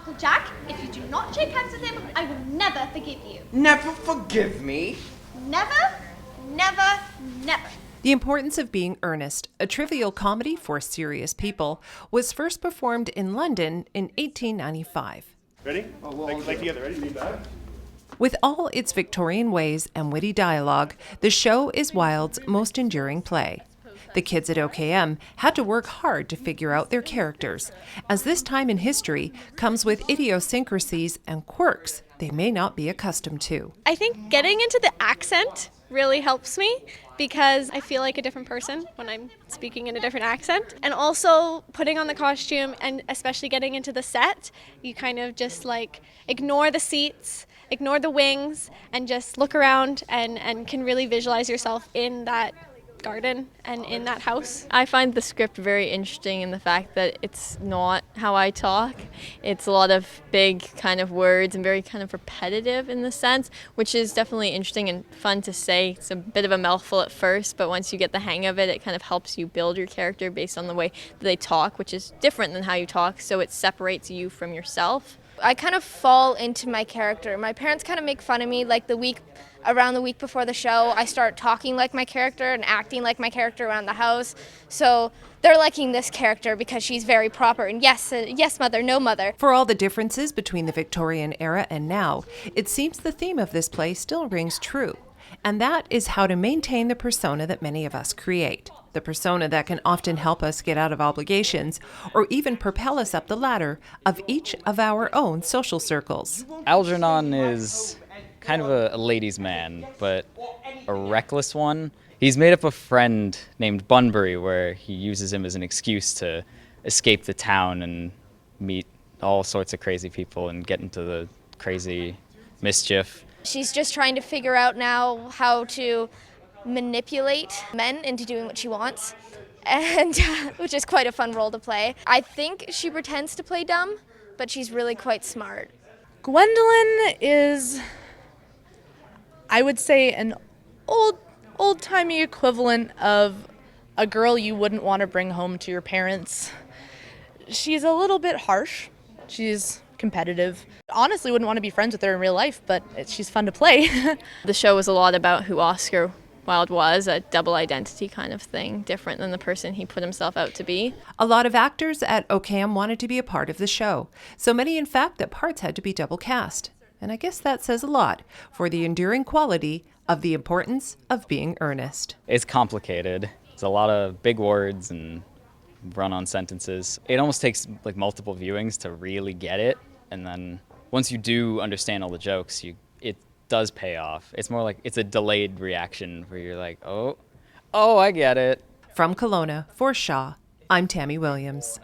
Uncle Jack, if you do not shake hands with him, I will never forgive you. Never forgive me? Never, never, never. The Importance of Being Earnest, a trivial comedy for serious people, was first performed in London in 1895. Ready? Leg together. Ready? Lean back. With all its Victorian ways and witty dialogue, the show is Wilde's most enduring play. The kids at OKM had to work hard to figure out their characters, as this time in history comes with idiosyncrasies and quirks they may not be accustomed to. I think getting into the accent really helps me because I feel like a different person when I'm speaking in a different accent. And also putting on the costume and especially getting into the set, you kind of just like ignore the seats, ignore the wings, and just look around and can really visualize yourself in that garden and in that house. I find the script very interesting in the fact that it's not how I talk. It's a lot of big kind of words and very kind of repetitive in the sense, which is definitely interesting and fun to say. It's a bit of a mouthful at first, but once you get the hang of it, it kind of helps you build your character based on the way that they talk, which is different than how you talk, so it separates you from yourself. I kind of fall into my character. My parents kind of make fun of me like around the week before the show. I start talking like my character and acting like my character around the house. So they're liking this character because she's very proper and yes mother, no mother. For all the differences between the Victorian era and now, it seems the theme of this play still rings true. And that is how to maintain the persona that many of us create. The persona that can often help us get out of obligations or even propel us up the ladder of each of our own social circles. Algernon is kind of a ladies' man, but a reckless one. He's made up a friend named Bunbury where he uses him as an excuse to escape the town and meet all sorts of crazy people and get into the crazy mischief. She's just trying to figure out now how to manipulate men into doing what she wants, and which is quite a fun role to play. I think she pretends to play dumb, but she's really quite smart. Gwendolyn is, I would say, an old-timey equivalent of a girl you wouldn't want to bring home to your parents. She's a little bit harsh. She's competitive. Honestly, wouldn't want to be friends with her in real life, but she's fun to play. The show was a lot about who Oscar Wilde was, a double identity kind of thing, different than the person he put himself out to be. A lot of actors at OKM wanted to be a part of the show, so many in fact that parts had to be double cast. And I guess that says a lot for the enduring quality of The Importance of Being Earnest. It's complicated. It's a lot of big words and run-on sentences. It almost takes like multiple viewings to really get it, and then once you do understand all the jokes, it does pay off. It's more like it's a delayed reaction where you're like, oh, I get it. From Kelowna, for Shaw, I'm Tammy Williams.